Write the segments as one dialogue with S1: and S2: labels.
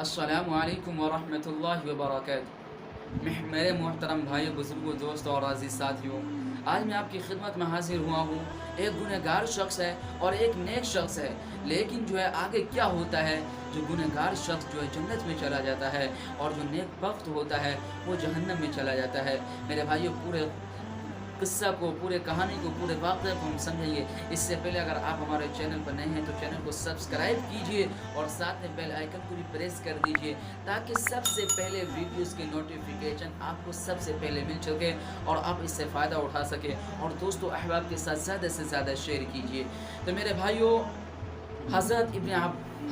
S1: अस्सलामु अलैकुम वरहमतुल्लाहि वबरकातुहू। मेरे मोहतरम भाइयों, बुजुर्गों, दोस्तों और अजीज़ साथियों, आज मैं आपकी खिदमत में हाजिर हुआ हूँ। एक गुनहगार शख्स है और एक नेक शख्स है, लेकिन जो है आगे क्या होता है। जो गुनहगार शख्स जो है जन्नत में चला जाता है और जो नेक बख्त होता है वो जहन्नम में चला जाता है। मेरे भाइयों, पूरे किस्सा को, पूरे कहानी को, पूरे वाक़े को हम समझेंगे। इससे पहले अगर आप हमारे चैनल पर नए हैं तो चैनल को सब्सक्राइब कीजिए और साथ में बेल आइकन को भी प्रेस कर दीजिए, ताकि सबसे पहले वीडियोस की नोटिफिकेशन आपको सबसे पहले मिल सके और आप इससे फ़ायदा उठा सकें। और दोस्तों अहबाब के साथ ज़्यादा से ज़्यादा शेयर कीजिए। तो मेरे भाइयों,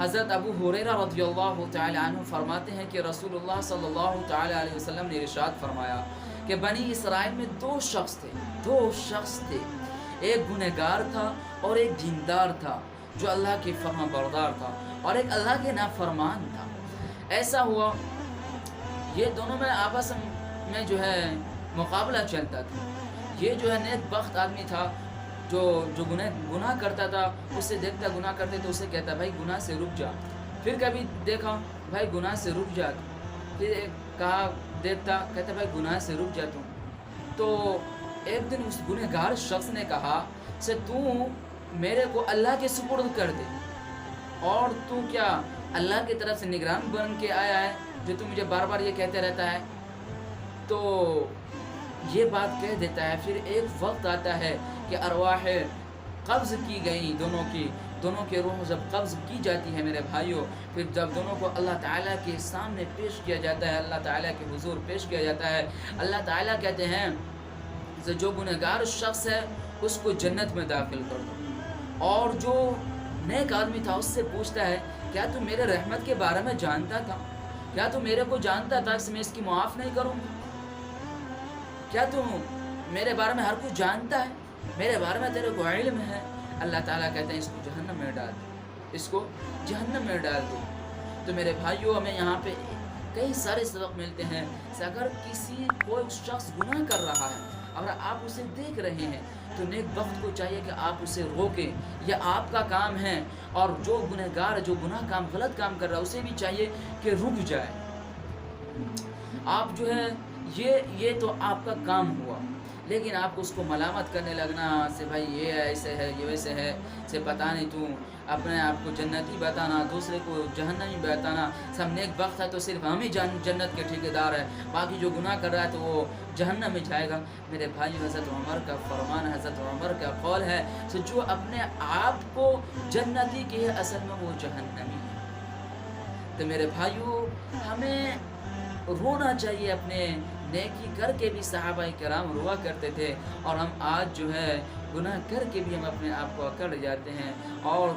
S1: हज़रत अबू हुरैरा रज़ियल्लाहु तआला अन्हु फरमाते हैं कि रसूलुल्लाह सल्लल्लाहु तआला अलैहि वसल्लम ने इरशाद फरमाया कि बनी इसराइल में दो शख्स थे। एक गुनहगार था और एक दीनदार था, जो अल्लाह के फरमाबरदार था, और एक अल्लाह के नाफरमान था। ऐसा हुआ, ये दोनों में आपस में जो है मुकाबला चलता था। ये जो है नेक बख्त आदमी था, जो गुनाह करता था, उससे देखता गुनाह करते तो उसे कहता भाई गुनाह से रुक जा। फिर कभी देखा भाई गुनाह से रुक जा, फिर कहा देखता कहता भाई गुनाह से रुक जा तुम। तो एक दिन उस गुनहगार शख्स ने कहा से तू मेरे को अल्लाह के सुपुर्द कर दे, और तू क्या अल्लाह की तरफ से निगरान बन के आया है जो तू मुझे बार बार ये कहते रहता है। तो ये बात कह देता है। फिर एक वक्त आता है कि अरवाह कब्ज़ की गई, दोनों के रूह जब कब्ज़ की जाती है मेरे भाइयों, फिर जब दोनों को अल्लाह ताला के सामने पेश किया जाता है, अल्लाह ताला के हुजूर पेश किया जाता है, अल्लाह ताला कहते हैं जो गुनहगार शख्स है उसको जन्नत में दाखिल कर दो। और जो नेक आदमी था उससे पूछता है क्या तू मेरे रहमत के बारे में जानता था? क्या तू मेरे को जानता था कि मैं इसकी माफ़ नहीं करूँगा? क्या तू मेरे बारे में हर कुछ जानता है? मेरे बारे में तेरे को इल्म है? अल्लाह ताला कहते हैं इसको जहन्नम में डाल दो, इसको जहन्नम में डाल दो। तो मेरे भाइयों, हमें यहाँ पे कई सारे सबक मिलते हैं। अगर कोई शख्स गुनाह कर रहा है, अगर आप उसे देख रहे हैं तो नेक वक्त को चाहिए कि आप उसे रोकें, यह आपका काम है। और जो गुनहगार, जो गुनाह काम, गलत काम कर रहा है, उसे भी चाहिए कि रुक जाए। आप जो है ये तो आपका काम हुआ, लेकिन आप उसको मलामत करने लगना से भाई ये ऐसे है, ये वैसे है, से पता नहीं तू अपने आप को जन्नती बताना, दूसरे को जहन्नमी बताना। सब नेक वक्त है तो सिर्फ हम ही जन्नत के ठेकेदार है, बाकी जो गुनाह कर रहा है तो वो जहन्नम में जाएगा। मेरे भाई, हज़रत उमर का फरमान, हज़रत उमर का कौल है तो जो अपने आप को जन्नती के है असल में वो जहन्नमी है। तो मेरे भाइयों, हमें रोना चाहिए अपने नेकी करके भी। सहाबाए किराम रोआ करते थे, और हम आज जो है गुनाह करके भी हम अपने आप को अकड़ जाते हैं। और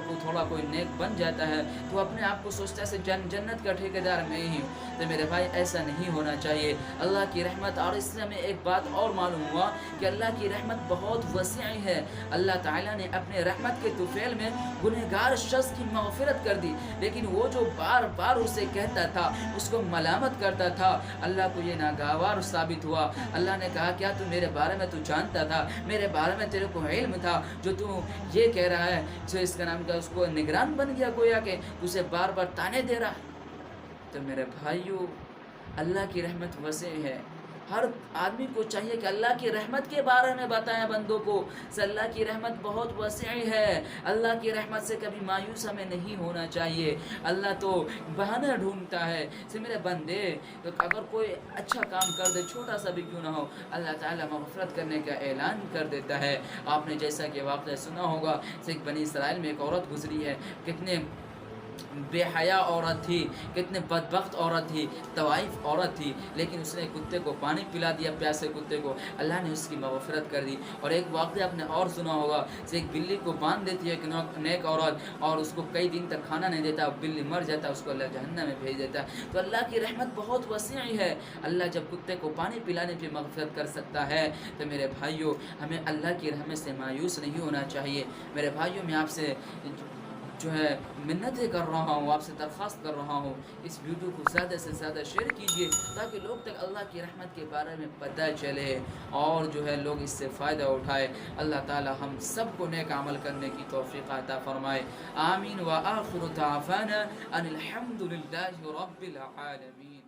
S1: कोई नेक बन जाता है तो अपने आप को सोचता है जन्नत का ठेकेदार मैं ही हूँ। तो मेरे भाई, ऐसा नहीं होना चाहिए। अल्लाह की रहमत, और इससे हमें एक बात और मालूम हुआ कि अल्लाह की रहमत बहुत वसीअ है। अल्लाह ताला ने अपने रहमत के तुफैल में गुनहगार शख्स की मग़फ़िरत कर दी, लेकिन वो जो बार बार उसे कहता था, उसको मलामत करता था, अल्लाह को ये नागवार साबित हुआ। अल्लाह ने कहा क्या तू मेरे बारे में तू जानता था? मेरे बारे में तेरे को इल्म था? जो तू ये कह रहा है, जो इसका नाम का उसको निगरान बन गया, गोया के उसे बार बार ताने दे रहा है। तो मेरे भाइयों, अल्लाह की रहमत वसे है। हर आदमी को चाहिए कि अल्लाह की रहमत के बारे में बताएं बंदों को। अल्लाह की रहमत बहुत वसीअ है। अल्लाह की रहमत से कभी मायूस हमें नहीं होना चाहिए। अल्लाह तो बहाना ढूंढता है से मेरे बंदे, तो अगर कोई अच्छा काम कर दे, छोटा सा भी क्यों ना हो, अल्लाह ताला मग़फ़िरत करने का ऐलान कर देता है। आपने जैसा कि वाक़या सुना होगा, सिख बनी इसराइल में एक औरत गुजरी है। कितने बेहया औरत थी, कितने बदबख्त औरत थी, तवाइफ औरत थी, लेकिन उसने कुत्ते को पानी पिला दिया, प्यासे कुत्ते को। अल्लाह ने उसकी मग़फ़िरत कर दी। और एक वाक़या आपने और सुना होगा, एक बिल्ली को बांध देती है एक नेक औरत, और उसको कई दिन तक खाना नहीं देता, बिल्ली मर जाता है, उसको अल्लाह जहन्नम में भेज देता है। तो अल्लाह की रहमत बहुत वसीअ है। अल्लाह जब कुत्ते को पानी पिलाने पर मग़फ़िरत कर सकता है, तो मेरे भाइयों, हमें अल्लाह की रहमत से मायूस नहीं होना चाहिए। मेरे भाइयों, मैं आपसे جو ہے منتیں کر رہا ہوں، آپ سے درخواست کر رہا ہوں، اس ویڈیو کو زیادہ سے زیادہ شیئر کیجیے تاکہ لوگ تک اللہ کی رحمت کے بارے میں پتہ چلے اور جو ہے لوگ اس سے فائدہ اٹھائے۔ اللہ تعالی ہم سب کو نیک عمل کرنے کی توفیق عطا فرمائے، آمین۔ وآخر دعوانا ان الحمد للہ رب العالمین۔